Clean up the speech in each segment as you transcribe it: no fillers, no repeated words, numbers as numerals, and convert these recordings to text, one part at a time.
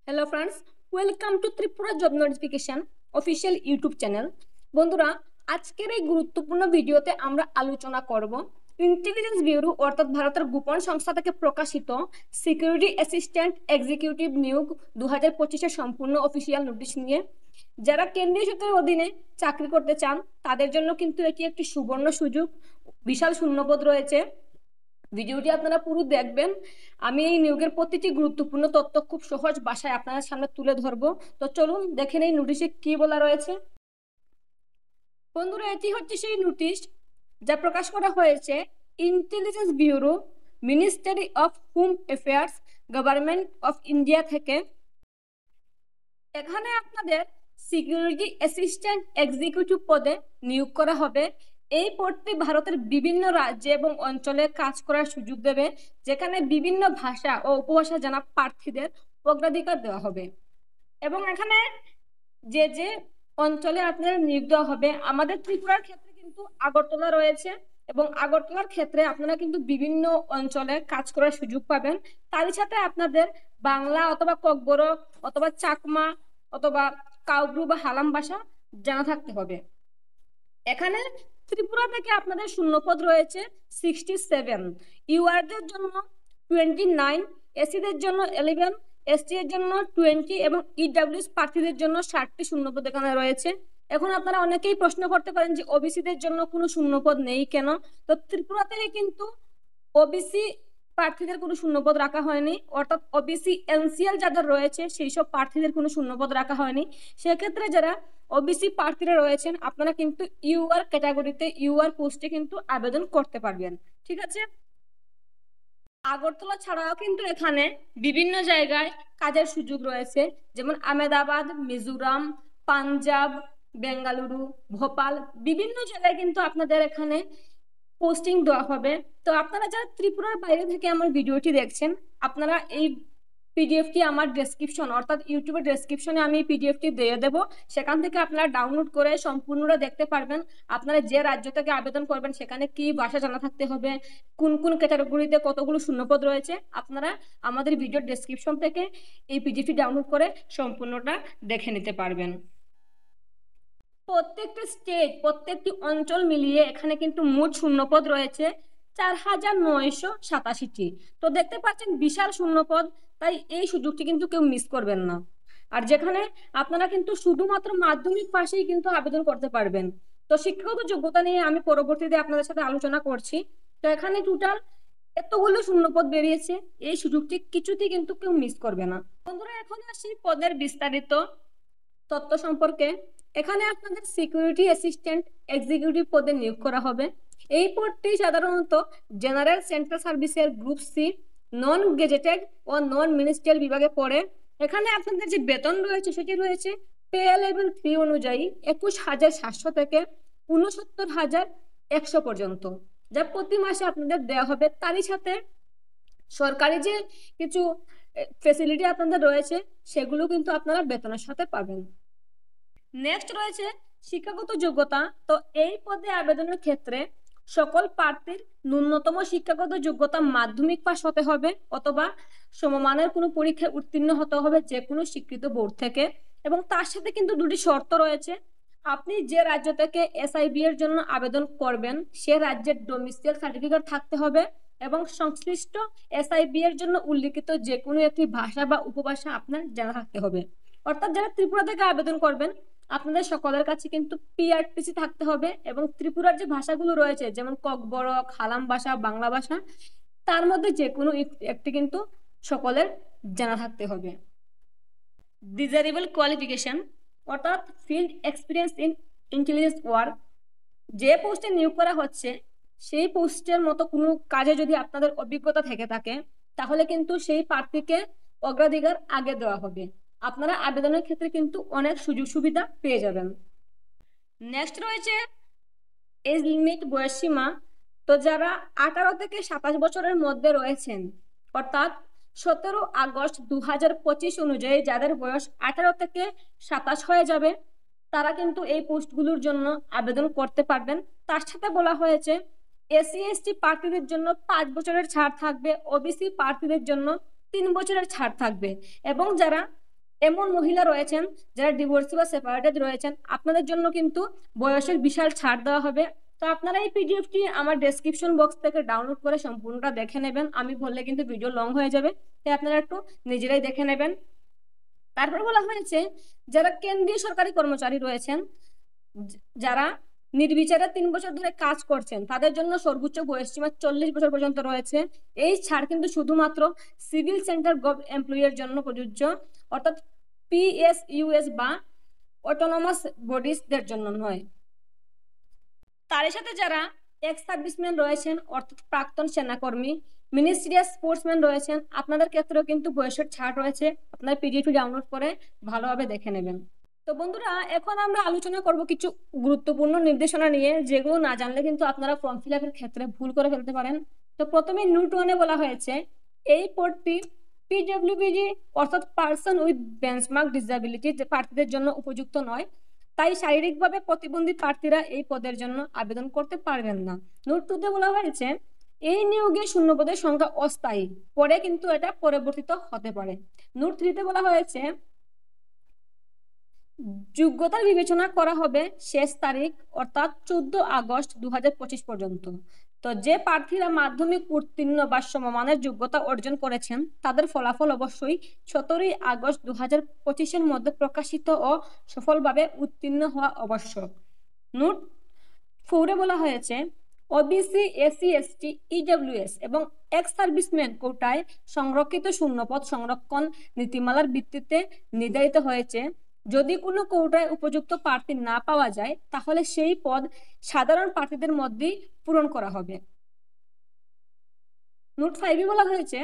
Hello friends, welcome to Tripura job notification official YouTube channel. বন্ধুরা, আজকের এই গুরুত্বপূর্ণ ভিডিওতে আমরা আলোচনা করব ইন্টেলিজেন্স ব্যুরো অর্থাৎ ভারতের গোপন সংস্থা থেকে প্রকাশিত সিকিউরিটি অ্যাসিস্ট্যান্ট এক্সিকিউটিভ নিয়োগ 2025-এর সম্পূর্ণ অফিসিয়াল নোটিশ নিয়ে। যারা কেন্দ্রীয় সরকারের অধীনে চাকরি করতে চান তাদের জন্য কিন্তু এটি একটি সুবর্ণ সুযোগ। বিশাল শূন্যপদ রয়েছে। ভিডিওটি আপনারা পুরো দেখবেন। আমি এই নিয়োগের প্রতিটি গুরুত্বপূর্ণ তথ্য খুব সহজ ভাষায় আপনাদের সামনে তুলে ধরবো। তো চলুন দেখে নেই নোটিশে কি বলা রয়েছে। বন্ধুরা, এটি হচ্ছে সেই নোটিশ যা প্রকাশ করা হয়েছে intelligence bureau, ministry of home affairs, government of India থেকে। এখানে আপনাদের সিকিউরিটি অ্যাসিস্ট্যান্ট এক্সিকিউটিভ পদে নিয়োগ করা হবে। এই পদটি ভারতের বিভিন্ন রাজ্যে এবং অঞ্চলে কাজ করার সুযোগ দেবে, যেখানে বিভিন্ন ভাষা ও উপভাষা জানা প্রার্থীদের অগ্রাধিকার দেওয়া হবে। এবং এখানে যে যে অঞ্চলে আপনাদের নিয়োগ দেওয়া হবে, আমাদের ত্রিপুরার ক্ষেত্রে কিন্তু আগরতলা রয়েছে, এবং আগরতলার ক্ষেত্রে আপনারা কিন্তু বিভিন্ন অঞ্চলে কাজ করার সুযোগ পাবেন। তারই সাথে আপনাদের বাংলা অথবা ককবরক অথবা চাকমা অথবা কাউব্রু বা হালাম ভাষা জানা থাকতে হবে। এখানে ত্রিপুরা থেকে আপনাদের শূন্যপদ রয়েছে 67, ইউআরদের জন্য 29, এসিদের জন্য 11, এসটি এর জন্য 20 এবং ইডব্লিউএস প্রার্থীদের জন্য 60টি শূন্যপদ এখানে রয়েছে। এখন আপনারা অনেকেই প্রশ্ন করতে পারেন যে ওবিসিদের জন্য কোনো শূন্যপদ নেই কেন। তো ত্রিপুরা থেকে কিন্তু ওবিসি প্রার্থীদের কোনো শূন্যপদ রাখা হয়নি, অর্থাৎ ওবিসি এনসিএল যাদের রয়েছে সেই সব প্রার্থীদের কোনো শূন্যপদ রাখা হয়নি। সেক্ষেত্রে যারা ওবিসি প্রার্থীরা রয়েছেন আপনারা কিন্তু ইউআর ক্যাটাগরিতে ইউআর পোস্টে কিন্তু আবেদন করতে পারবেন। ঠিক আছে। আগরতলা ছাড়াও কিন্তু এখানে বিভিন্ন জায়গায় কাজের সুযোগ রয়েছে, যেমন আহমেদাবাদ, মিজোরাম, পাঞ্জাব, বেঙ্গালুরু, ভোপাল, বিভিন্ন জায়গায় কিন্তু আপনাদের এখানে পোস্টিং দেওয়া হবে। তো আপনারা যারা ত্রিপুরার বাইরে থেকে আমার ভিডিওটি দেখছেন, আপনারা এই পিডিএফটি আমার ডেসক্রিপশন অর্থাৎ ইউটিউবের ডেসক্রিপশনে আমি পিডিএফটি দিয়ে দেবো, সেখান থেকে আপনারা ডাউনলোড করে সম্পূর্ণটা দেখতে পারবেন। আপনারা যে রাজ্য থেকে আবেদন করবেন সেখানে কি ভাষা জানা থাকতে হবে, কোন কোন ক্যাটাগরিতে কতগুলো শূন্যপদ রয়েছে, আপনারা আমাদের ভিডিওর ডেসক্রিপশন থেকে এই পিডিএফটি ডাউনলোড করে সম্পূর্ণটা দেখে নিতে পারবেন। প্রত্যেকটা স্টেট প্রত্যেকটি অঞ্চল মিলিয়ে এখানে কিন্তু মোট শূন্যপদ রয়েছে 4987টি। তো দেখতে পাচ্ছেন বিশাল শূন্যপদ, তাই এই সুযোগটি কিন্তু কেউ মিস করবেন না। আর যেখানে আপনারা কিন্তু শুধুমাত্র মাধ্যমিক পাশেই কিন্তু আবেদন করতে পারবেন। তো শিক্ষাগত যোগ্যতা নিয়ে আমি পরবর্তীতে আপনাদের সাথে আলোচনা করছি। তো এখানে টোটাল এতগুলো শূন্যপদ বেরিয়েছে, এই সুযোগটি কিছুতেই কিন্তু কেউ মিস করবে না। বন্ধুরা, এখন আসি পদের বিস্তারিত তথ্য সম্পর্কে। এখানে আপনাদের সিকিউরিটি অ্যাসিস্ট্যান্ট এক্সিকিউটিভ পদে নিয়োগ করা হবে। এই পদটি সাধারণত জেনারেল সেন্ট্রাল সার্ভিসের গ্রুপ সি, নন গেজেটেড ও নন মিনিস্ট্রিয়াল বিভাগে পড়ে। এখানে আপনাদের যে বেতন রয়েছে সেটি রয়েছে পে লেভেল 3 অনুযায়ী 21,700 থেকে 69,100 পর্যন্ত, যা প্রতি মাসে আপনাদের দেওয়া হবে। তারই সাথে সরকারি যে কিছু ফেসিলিটি আপনাদের রয়েছে সেগুলো কিন্তু আপনারা বেতনের সাথে পাবেন। নেক্সট রয়েছে শিক্ষাগত যোগ্যতা। তো এই পদে আবেদনের ক্ষেত্রে সকল প্রার্থীর ন্যূনতম শিক্ষাগত যোগ্যতা মাধ্যমিক পাস হতে হবে অথবা সমমানের কোনো পরীক্ষায় উত্তীর্ণ হতে হবে যে কোনো স্বীকৃত বোর্ড থেকে। এবং তার সাথে কিন্তু দুটি শর্ত রয়েছে। আপনি যে রাজ্য থেকে এসআইবি এর জন্য আবেদন করবেন সে রাজ্যের ডোমিসাইল সার্টিফিকেট থাকতে হবে, এবং সংশ্লিষ্ট এসআইবি এর জন্য উল্লিখিত যে কোনো একটি ভাষা বা উপভাষা আপনার জানা থাকতে হবে। অর্থাৎ যারা ত্রিপুরা থেকে আবেদন করবেন আপনাদের সকলের কাছে কিন্তু পিআরটিসি থাকতে হবে, এবং ত্রিপুরার যে ভাষাগুলো রয়েছে যেমন ককবরক, হালাম ভাষা, বাংলা ভাষা, তার মধ্যে যে কোনো একটি কিন্তু সকলের জানা থাকতে হবে। ডিজারেবল কোয়ালিফিকেশন অর্থাৎ field experience in intelligence work. যে পোস্টে নিয়োগ করা হচ্ছে সেই পোস্টের মতো কোনো কাজে যদি আপনাদের অভিজ্ঞতা থেকে থাকে তাহলে কিন্তু সেই প্রার্থীকে অগ্রাধিকার আগে দেওয়া হবে। আপনারা আবেদনের ক্ষেত্রে কিন্তু অনেক সুযোগ সুবিধা পেয়ে যাবেন। নেক্সট রয়েছে এজ লিমিট, বয়সসীমা। তো যারা 18 থেকে 27 বছরের মধ্যে রয়েছেন, অর্থাৎ 17 আগস্ট 2025 অনুযায়ী যাদের বয়স 18 থেকে 27 হয়ে যাবে তারা কিন্তু এই পোস্টগুলোর জন্য আবেদন করতে পারবেন। তার সাথে বলা হয়েছে এসসি এসটি প্রার্থীদের জন্য 5 বছরের ছাড় থাকবে, ওবিসি প্রার্থীদের জন্য 3 বছরের ছাড় থাকবে। এবং যারা এমন মহিলা রয়েছেন যারা ডিভোর্সি বা সেপারেটেড রয়েছেন, আপনাদের জন্য কিন্তু বয়সের বিশাল ছাড় দেওয়া হবে। তো আপনারা এই পিডিএফটি আমার ডেসক্রিপশন বক্স থেকে ডাউনলোড করে সম্পূর্ণটা দেখে নেবেন, আমি বললে কিন্তু ভিডিও লং হয়ে যাবে, তাই আপনারা একটু নিজেরাই দেখে নেবেন। তারপর বলা হয়েছে যারা কেন্দ্রীয় সরকারি কর্মচারী রয়েছেন, যারা নির্বিচারে 3 বছর ধরে কাজ করছেন, তাদের জন্য সর্বোচ্চ বয়সসীমা 40 বছর পর্যন্ত রয়েছে। এই ছাড় কিন্তু শুধুমাত্র সিভিল সেন্টার গভ এমপ্লয়ির জন্য প্রযোজ্য, অর্থাৎ পিএসইউএস বা অটোনমাস বডিজদের জন্য নয়। তার সাথে যারা এক্স সার্ভিসম্যান রয়েছেন, অর্থাৎ প্রাক্তন সেনাকর্মী, মিনিস্ট্রিয়াল স্পোর্টসম্যান রয়েছেন, আপনাদের ক্ষেত্রেও কিন্তু বয়সের ছাড় রয়েছে। আপনারা পিডিএফটি ডাউনলোড করে ভালোভাবে দেখে নেবেন। তো বন্ধুরা, এখন আমরা আলোচনা করব কিছু গুরুত্বপূর্ণ নির্দেশনা নিয়ে, যেগুলো না জানলে কিন্তু আপনারা ফর্ম ফিল আপের ক্ষেত্রে ভুল করে ফেলতে পারেন। তো প্রথমে নোট 1-এ বলা হয়েছে এই পদটি পিডব্লিউবিজি অর্থাৎ পার্সন উইথ বেঞ্চমার্ক ডিসএবিলিটি প্রার্থীদের জন্য উপযুক্ত নয়, তাই শারীরিকভাবে প্রতিবন্ধী প্রার্থীরা এই পদের জন্য আবেদন করতে পারবেন না। নোট 2-তে বলা হয়েছে এই নিয়োগে শূন্যপদের সংখ্যা অস্থায়ী, পরে কিন্তু এটা পরিবর্তিত হতে পারে। নোট 3-তে বলা হয়েছে যোগ্যতার বিবেচনা করা হবে শেষ তারিখ অর্থাৎ 14 আগস্ট 2025 পর্যন্ত। তো যে প্রার্থীরা মাধ্যমিক উত্তীর্ণ বা সমমানের যোগ্যতা অর্জন করেছেন, তাদের ফলাফল অবশ্যই 17 আগস্ট 2025-এর মধ্যে প্রকাশিত ও সফলভাবে উত্তীর্ণ হওয়া আবশ্যক। নোট 4-এ বলা হয়েছে ওবিসি, এসসি, এসটি, ইডব্লিউএস এবং এক্স সার্ভিসম্যান কোটায় সংরক্ষিত শূন্যপদ সংরক্ষণ নীতিমালার ভিত্তিতে নির্ধারিত হয়েছে। যদি কোনো কোটায় উপযুক্ত প্রার্থী না পাওয়া যায়, তাহলে সেই পদ সাধারণ প্রার্থীদের মধ্যেই পূরণ করা হবে। নোট 5-এ বলা হয়েছে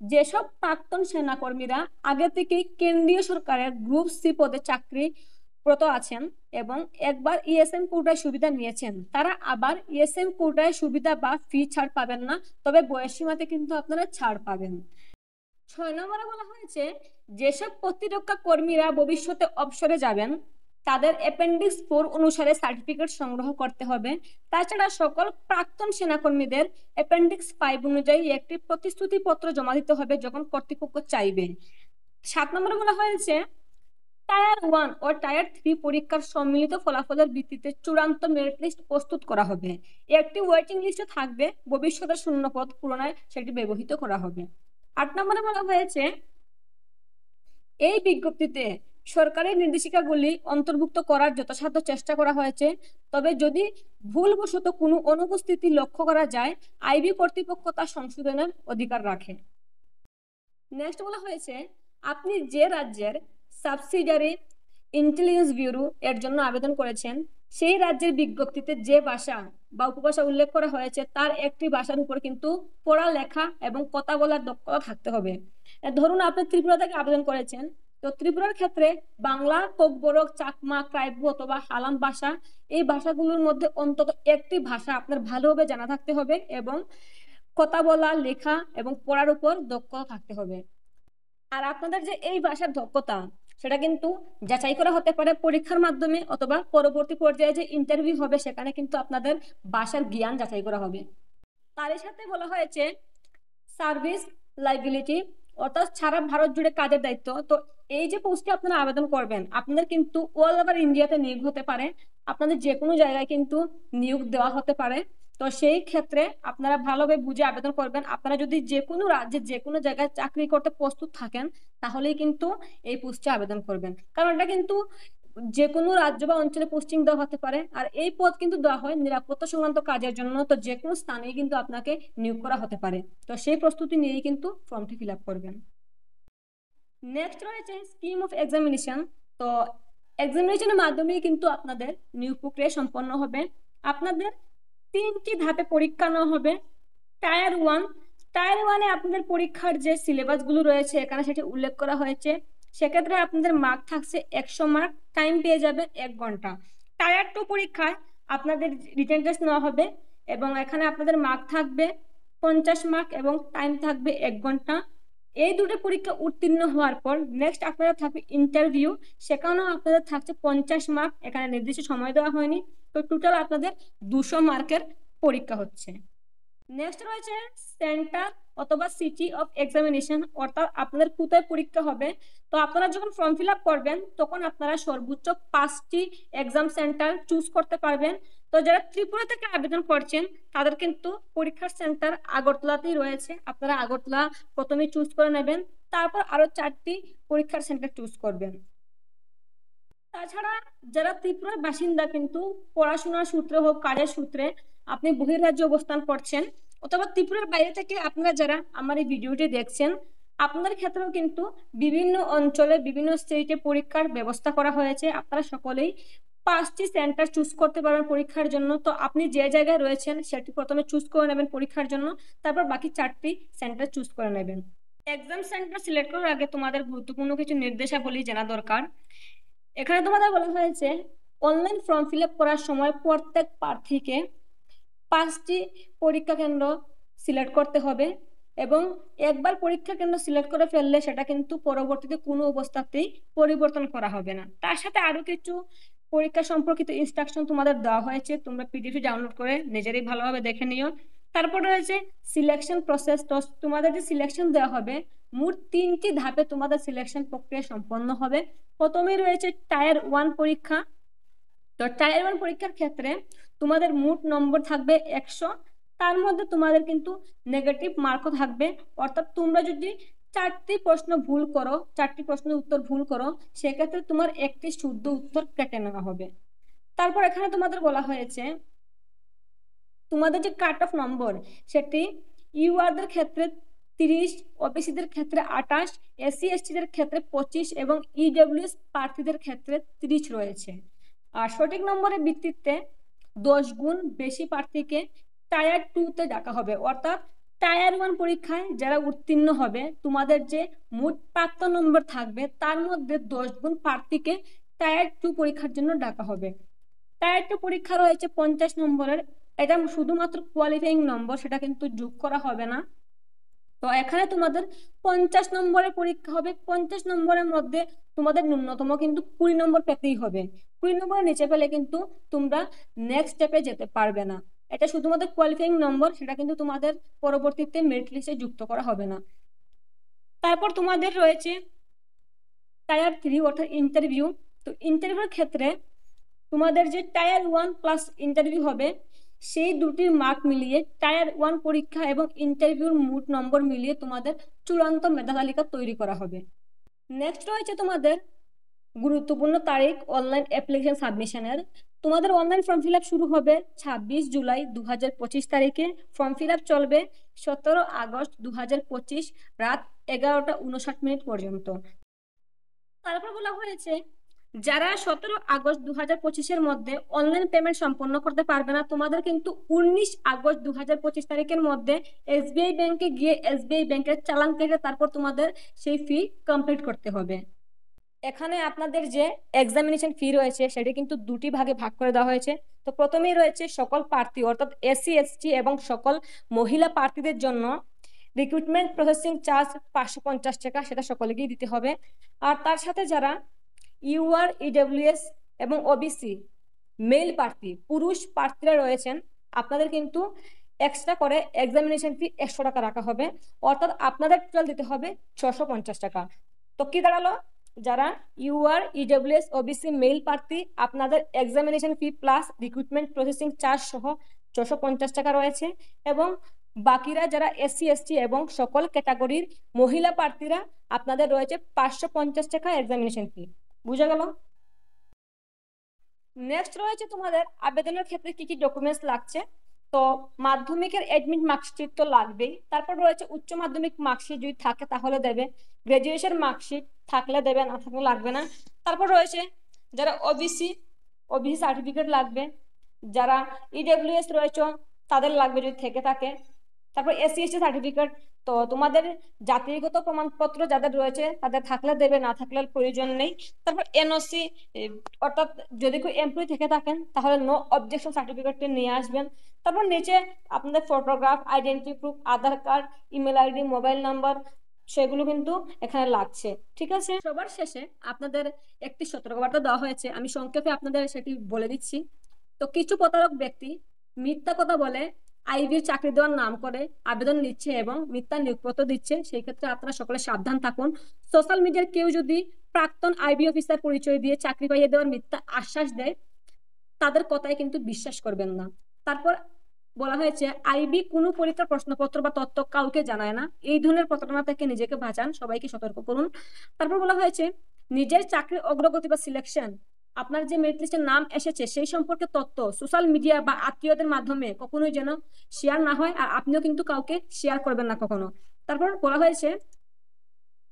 যেসব প্রাক্তন সেনাকর্মীরা আগে থেকেই কেন্দ্রীয় সরকারের গ্রুপ সি পদে চাকরিরত আছেন এবং একবার ইএসএম কোটায় সুবিধা নিয়েছেন, তারা আবার ইএসএম কোটায় সুবিধা বা ফি ছাড় পাবেন না, তবে বয়সসীমাতে কিন্তু আপনারা ছাড় পাবেন। 6 নম্বরে বলা হয়েছে যেসব প্রতিরক্ষা কর্মীরা ভবিষ্যতে অবসরে যাবেন, তাদের অ্যাপেন্ডিক্স 4 অনুসারে সার্টিফিকেট সংগ্রহ করতে হবে। তাছাড়া সকল প্রাক্তন সেনাকর্মীদের অ্যাপেন্ডিক্স 5 অনুযায়ী একটি প্রতিশ্রুতি পত্র জমা দিতে হবে যখন কর্তৃপক্ষ চাইবে। 7 নম্বরে বলা হয়েছে টায়ার 1 ও টায়ার 3 পরীক্ষার সম্মিলিত ফলাফলের ভিত্তিতে চূড়ান্ত মেরিট লিস্ট প্রস্তুত করা হবে। একটি ওয়েটিং লিস্টে থাকবে, ভবিষ্যতে শূন্যপদ পূরণে সেটি ব্যবহৃত করা হবে। 8 নম্বরে বলা হয়েছে এই বিজ্ঞপ্তিতে সরকারি নির্দেশিকাগুলি অন্তর্ভুক্ত করার যথাসাধ্য চেষ্টা করা হয়েছে, তবে যদি ভুলবশত কোনো অনুপস্থিতি লক্ষ্য করা যায়, আইবি কর্তৃপক্ষ তা সংশোধনের অধিকার রাখে। নেক্সট বলা হয়েছে আপনি যে রাজ্যের সাবসিডিয়ারি ইন্টেলিজেন্স ব্যুরো এর জন্য আবেদন করেছেন, সেই রাজ্যের বিজ্ঞপ্তিতে যে ভাষা বা উপভাষা উল্লেখ করা হয়েছে তার একটি ভাষার উপর কিন্তু পড়া, লেখা এবং কথা বলার দক্ষতা থাকতে হবে। ধরুন আপনি ত্রিপুরা থেকে আবেদন করেছেন, তো ত্রিপুরার ক্ষেত্রে বাংলা, কোকবরক, চাকমা, ক্রাইবু অথবা হালাম ভাষা, এই ভাষাগুলোর মধ্যে অন্তত একটি ভাষা আপনার ভালোভাবে জানা থাকতে হবে এবং কথা বলা, লেখা এবং পড়ার উপর দক্ষতা থাকতে হবে। আর আপনাদের যে এই ভাষার দক্ষতা, সেটা কিন্তু যাচাই করা হতে পারে পরীক্ষার মাধ্যমে, অথবা পরবর্তী পর্যায়ে যে ইন্টারভিউ হবে সেখানে কিন্তু আপনাদের ভাষার জ্ঞান যাচাই করা হবে। তার সাথে বলা হয়েছে সার্ভিস লাইবিলিটি অর্থাৎ সারা ভারত জুড়ে কাজের দায়িত্ব। তো এই যে পোস্টে আপনারা আবেদন করবেন, আপনাদের কিন্তু অল ওভার ইন্ডিয়াতে নিয়োগ হতে পারে, আপনাদের যে কোনো জায়গায় কিন্তু নিয়োগ দেওয়া হতে পারে। তো সেই ক্ষেত্রে আপনারা ভালোভাবে বুঝে আবেদন করবেন। আপনারা যদি যে কোনো রাজ্যে যে কোনো জায়গায় চাকরি করতে প্রস্তুত থাকেন, তাহলেই কিন্তু এই পোস্টে আবেদন করবেন, কারণ এটা কিন্তু যে কোনো রাজ্য বা অঞ্চলে পোস্টিং দেওয়া হতে পারে। আর এই পদ কিন্তু দেওয়া হয় নিরাপত্তা সংক্রান্ত কাজের জন্য, তো যে কোনো স্থানেই কিন্তু আপনাকে নিয়োগ করা হতে পারে। তো সেই প্রস্তুতি নিয়েই কিন্তু ফর্মটি ফিল আপ করবেন। নেক্সট রয়েছে স্কিম অফ এক্সামিনেশন। তো এক্সামিনেশনের মাধ্যমেই কিন্তু আপনাদের নিয়োগ প্রক্রিয়া সম্পন্ন হবে। আপনাদের 3টি ধাপে পরীক্ষা নেওয়া হবে। টায়ার 1, টায়ার 1-এ আপনাদের পরীক্ষার যে সিলেবাসগুলো রয়েছে এখানে সেটি উল্লেখ করা হয়েছে। সেক্ষেত্রে আপনাদের মার্ক থাকছে 100 মার্ক, টাইম পেয়ে যাবে 1 ঘন্টা। টায়ার 2 পরীক্ষায় আপনাদের রিটেন টেস্ট নেওয়া হবে এবং এখানে আপনাদের মার্ক থাকবে 50 মার্ক এবং টাইম থাকবে 1 ঘন্টা। এই দুটো পরীক্ষা উত্তীর্ণ হওয়ার পর নেক্সট আপনাদের থাকবে ইন্টারভিউ, সেখানেও আপনাদের থাকছে 50 মার্ক, এখানে নির্দিষ্ট সময় দেওয়া হয়নি। তো টোটাল আপনাদের 200 মার্কের পরীক্ষা হচ্ছে। নেক্সট রয়েছে সেন্টার অথবা সিটি অফ এক্সামিনেশন, অর্থাৎ আপনাদের কোথায় পরীক্ষা হবে। তো আপনারা যখন ফর্ম ফিল আপ করবেন তখন আপনারা সর্বোচ্চ 5টি এক্সাম সেন্টার চুজ করতে পারবেন। তো যারা ত্রিপুরা থেকে আবেদন করছেন তাদের কিন্তু পরীক্ষার সেন্টার আগরতলাতেই রয়েছে। আপনারা আগরতলা প্রথমে চুজ করে নেবেন, তারপর আরো 4টি পরীক্ষার সেন্টার চুজ করবেন। তাছাড়া যারা ত্রিপুরার বাসিন্দা কিন্তু পড়াশোনার সূত্রে হোক কাজের সূত্রে আপনি বহির্রাজ্যে অবস্থান করছেন, অথবা ত্রিপুরার বাইরে থেকে আপনারা যারা আমার এই ভিডিওটি দেখছেন, আপনাদের ক্ষেত্রেও কিন্তু বিভিন্ন অঞ্চলে বিভিন্ন স্টেটে পরীক্ষার ব্যবস্থা করা হয়েছে। আপনারা সকলেই 5টি সেন্টার চুজ করতে পারবেন পরীক্ষার জন্য। তো আপনি যে জায়গায় রয়েছেন সেটি প্রথমে চুজ করে নেবেন পরীক্ষার জন্য, তারপর বাকি 4টি সেন্টার চুজ করে নেবেন। এক্সাম সেন্টার সিলেক্ট করার আগে তোমাদের গুরুত্বপূর্ণ কিছু নির্দেশাবলী জানা দরকার। এখানে তোমাদের বলা হয়েছে অনলাইন ফর্ম ফিল আপ করার সময় প্রত্যেক প্রার্থীকে 5টি পরীক্ষা কেন্দ্র সিলেক্ট করতে হবে, এবং একবার পরীক্ষা কেন্দ্র সিলেক্ট করে ফেললে সেটা কিন্তু পরবর্তীতে কোনো অবস্থাতেই পরিবর্তন করা হবে না। তার সাথে আরো কিছু পরীক্ষা সম্পর্কিত ইনস্ট্রাকশন তোমাদের দেওয়া হয়েছে, তোমরা পিডিএফ ডাউনলোড করে নিজেরাই ভালোভাবে দেখে নিও। তারপর রয়েছে সিলেকশন প্রসেস। তো তোমাদের যে সিলেকশন দেওয়া হবে মোট 3টি ধাপে তোমাদের সিলেকশন প্রক্রিয়া সম্পন্ন হবে। প্রথমেই রয়েছে টায়ার 1 পরীক্ষা। তো টায়ার 1 পরীক্ষার ক্ষেত্রে তোমাদের মোট নম্বর থাকবে 100, তার মধ্যে তোমাদের কিন্তু নেগেটিভ মার্কও থাকবে। অর্থাৎ তোমরা যদি 4টি প্রশ্ন ভুল করো, 4টি প্রশ্নের উত্তর ভুল করো, সেক্ষেত্রে তোমার একটি শুদ্ধ উত্তর কেটে নেওয়া হবে। তারপর এখানে তোমাদের বলা হয়েছে তোমাদের যে কাট অফ নম্বর সেটি ইউআরদের ক্ষেত্রে 30, ওবিসিদের ক্ষেত্রে 28, এসসি এসটিদের ক্ষেত্রে 25 এবং ইডব্লিউএস প্রার্থীদের ক্ষেত্রে 30 রয়েছে। আর সঠিক নম্বরের ভিত্তিতে 10 গুণ বেশি প্রার্থীকে টায়ার 2-তে ডাকা হবে। অর্থাৎ টায়ার 1 পরীক্ষায় যারা উত্তীর্ণ হবে তোমাদের যে মোট প্রাপ্ত নম্বর থাকবে তার মধ্যে 10 গুণ প্রার্থীকে টায়ার 2 পরীক্ষার জন্য ডাকা হবে। টায়ার 2 পরীক্ষা রয়েছে 50 নম্বরের, এটা শুধুমাত্র কোয়ালিফাইং নম্বর, সেটা কিন্তু যোগ করা হবে না। তো এখানে তোমাদের 50 নম্বরের পরীক্ষা হবে। 50 নম্বরের মধ্যে তোমাদের ন্যূনতম কিন্তু 20 নম্বর পেতেই হবে। 20 নম্বরের নিচে পেলে কিন্তু তোমরা নেক্সট স্টেপে যেতে পারবে না। এটা শুধুমাত্র কোয়ালিফাইং নম্বর, সেটা কিন্তু তোমাদের পরবর্তীতে মেরিট লিস্টে যুক্ত করা হবে না। তারপর তোমাদের রয়েছে টায়ার 3 অর্থাৎ ইন্টারভিউ। তো ইন্টারভিউর ক্ষেত্রে তোমাদের যে টায়ার 1 প্লাস ইন্টারভিউ হবে সেই দুটির মার্ক মিলিয়ে টায়ার 1 পরীক্ষা এবং ইন্টারভিউর মোট নম্বর মিলিয়ে তোমাদের চূড়ান্ত মেধা তালিকা তৈরি করা হবে। নেক্সট রয়েছে তোমাদের গুরুত্বপূর্ণ তারিখ অনলাইন অ্যাপ্লিকেশন সাবমিশনের। তোমাদের অনলাইন ফর্ম ফিল আপ শুরু হবে 26 জুলাই 2025 তারিখে। ফর্ম ফিল আপ চলবে 17 আগস্ট 2025 রাত 11টা 59 পর্যন্ত। তারপর বলা হয়েছে যারা 17 আগস্ট 2025-এর মধ্যে অনলাইন পেমেন্ট সম্পন্ন করতে পারবে না, তোমাদের কিন্তু 19 আগস্ট 2025 তারিখের মধ্যে এসবিআই ব্যাংকে গিয়ে এসবিআই ব্যাংকের চালান কেটে তারপর তোমাদের সেই ফি কমপ্লিট করতে হবে। এখানে আপনাদের যে এক্সামিনেশন ফি রয়েছে সেটি কিন্তু দুটি ভাগে ভাগ করে দেওয়া হয়েছে। তো প্রথমেই রয়েছে সকল প্রার্থী অর্থাৎ এসসি এসটি এবং সকল মহিলা প্রার্থীদের জন্য রিক্রুটমেন্ট প্রসেসিং চার্জ 550 টাকা, সেটা সকলেকেই দিতে হবে। আর তার সাথে যারা ইউআর ইডব্লিউএস এবং ওবিসি মেল প্রার্থী পুরুষ প্রার্থীরা রয়েছেন আপনাদের কিন্তু এক্সট্রা করে এক্সামিনেশন ফি 100 টাকা রাখা হবে। অর্থাৎ আপনাদের টোটাল দিতে হবে 650 টাকা। তো কি দাঁড়ালো, যারা ইউআর ইডব্লিউএস ওবিসি মেল প্রার্থী আপনাদের এক্সামিনেশন ফি প্লাস রিক্রুটমেন্ট প্রসেসিং চার্জ সহ 650 টাকা রয়েছে, এবং বাকিরা যারা এসসি এসটি এবং সকল ক্যাটাগরির মহিলা প্রার্থীরা আপনাদের রয়েছে 550 টাকা এক্সামিনেশন ফি। বুঝা গেল? নেক্সট রয়েছে তোমাদের আবেদনের ক্ষেত্রে কি কি ডকুমেন্টস লাগছে। তো মাধ্যমিকের এডমিট মার্কশিট তো লাগবেই, তারপর রয়েছে উচ্চ মাধ্যমিক মার্কশিট যদি থাকে তাহলে দেবে, গ্রাজুয়েশন মার্কশিট থাকলে দেবে, না থাকলে লাগবে না। তারপর রয়েছে যারা ওবিসি সার্টিফিকেট লাগবে, যারা ইডব্লিউএস রয়েছে তাদের লাগবে যদি থেকে থাকে। তারপর এসসি এসটি সার্টিফিকেট, তো তোমাদের জাতিগত প্রমাণপত্র যাদের রয়েছে তাদের থাকলে দেবে, না থাকলে প্রয়োজন নেই। তারপর এনওসি অর্থাৎ যদি কেউ এমপ্লয়ি থেকে থাকেন তাহলে নো অবজেকশন সার্টিফিকেটটি নিয়ে আসবেন। তারপর নিচে আপনাদের photograph, identity proof, Aadhaar card, email ID, mobile number সেগুলো কিন্তু এখানে লাগছে। ঠিক আছে, সবার শেষে আপনাদের একটি সতর্কবার্তা দেওয়া হয়েছে, আমি সংক্ষেপে আপনাদের সেটি বলে দিচ্ছি। তো কিছু প্রতারক ব্যক্তি মিথ্যা কথা বলে আইবির চাকরি দেওয়ার নাম করে আবেদন নিচ্ছে এবং মিথ্যা নিয়োগপত্র দিচ্ছে, সেই ক্ষেত্রে আপনারা সকলে সাবধান থাকুন। সোশ্যাল মিডিয়ার কেউ যদি প্রাক্তন আইবি অফিসার পরিচয় দিয়ে চাকরি পাইয়ে দেওয়ার মিথ্যা আশ্বাস দেয়, তাদের কথায় কিন্তু বিশ্বাস করবেন না। তারপর বলা হয়েছে আইবি কোনো পরীক্ষার প্রশ্নপত্র বা তথ্য কাউকে জানায় না, এই ধরনের প্রতারণা থেকে নিজেকে বাঁচান, সবাইকে সতর্ক করুন। তারপর বলা হয়েছে নিজের চাকরির অগ্রগতি বা সিলেকশন, আপনার যে মেরিট লিস্টের নাম এসেছে সেই সম্পর্কে তথ্য সোশ্যাল মিডিয়া বা আত্মীয়দের মাধ্যমে কখনোই যেন শেয়ার না হয়, আর আপনিও কিন্তু কাউকে শেয়ার করবেন না কখনো। তারপর বলা হয়েছে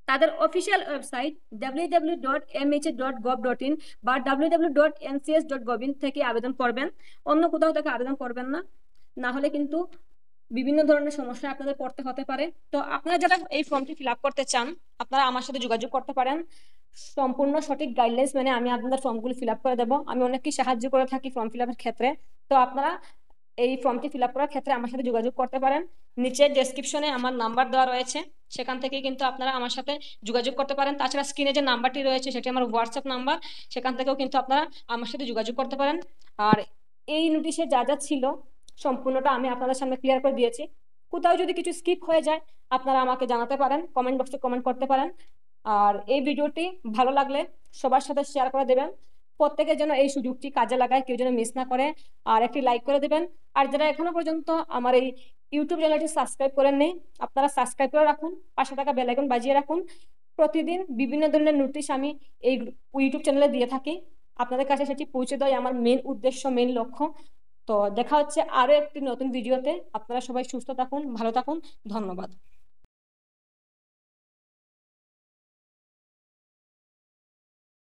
তাদের অফিসিয়াল ওয়েবসাইট www.mh.gov.in বা www.ncs.gov.in থেকে আবেদন করবেন, অন্য কোথাও থেকে আবেদন করবেন না, না হলে কিন্তু বিভিন্ন ধরনের সমস্যা আপনাদের পড়তে হতে পারে। তো আপনারা যারা এই ফর্মটি ফিল আপ করতে চান, আপনারা আমার সাথে যোগাযোগ করতে পারেন। সম্পূর্ণ সঠিক গাইডলাইন্স মেনে আমি আপনাদের ফর্মগুলো ফিল আপ করে দেবো। আমি অনেককেই সাহায্য করে থাকি ফর্ম ফিল আপের ক্ষেত্রে। তো আপনারা এই ফর্মটি ফিল আপ করার ক্ষেত্রে আমার সাথে যোগাযোগ করতে পারেন। নিচে ডেসক্রিপশনে আমার নাম্বার দেওয়া রয়েছে, সেখান থেকে কিন্তু আপনারা আমার সাথে যোগাযোগ করতে পারেন। তাছাড়া স্ক্রিনে যে নাম্বারটি রয়েছে সেটি আমার হোয়াটসঅ্যাপ নাম্বার, সেখান থেকেও কিন্তু আপনারা আমার সাথে যোগাযোগ করতে পারেন। আর এই নোটিশে যা যা ছিল সম্পূর্ণটা আমি আপনাদের সামনে ক্লিয়ার করে দিয়েছি। কোথাও যদি কিছু স্কিপ হয়ে যায় আপনারা আমাকে জানাতে পারেন, কমেন্ট বক্সে কমেন্ট করতে পারেন। আর এই ভিডিওটি ভালো লাগলে সবার সাথে শেয়ার করে দেবেন, প্রত্যেকের জন্য এই সুযোগটি কাজে লাগায়, কেউ যেন মিস না করে। আর একটি লাইক করে দেবেন। আর যারা এখনো পর্যন্ত আমার এই ইউটিউব চ্যানেলটি সাবস্ক্রাইব করেন নেই, আপনারা সাবস্ক্রাইব করে রাখুন, পাশে থাকা বেল আইকন বাজিয়ে রাখুন। প্রতিদিন বিভিন্ন ধরনের নোটিশ আমি এই ইউটিউব চ্যানেলে দিয়ে থাকি, আপনাদের কাছে সেটি পৌঁছে দেওয়াই আমার মেন উদ্দেশ্য, মেন লক্ষ্য। তো দেখা হচ্ছে আরো একটি নতুন ভিডিওতে। আপনারা সবাই সুস্থ থাকুন, ভালো থাকুন, ধন্যবাদ।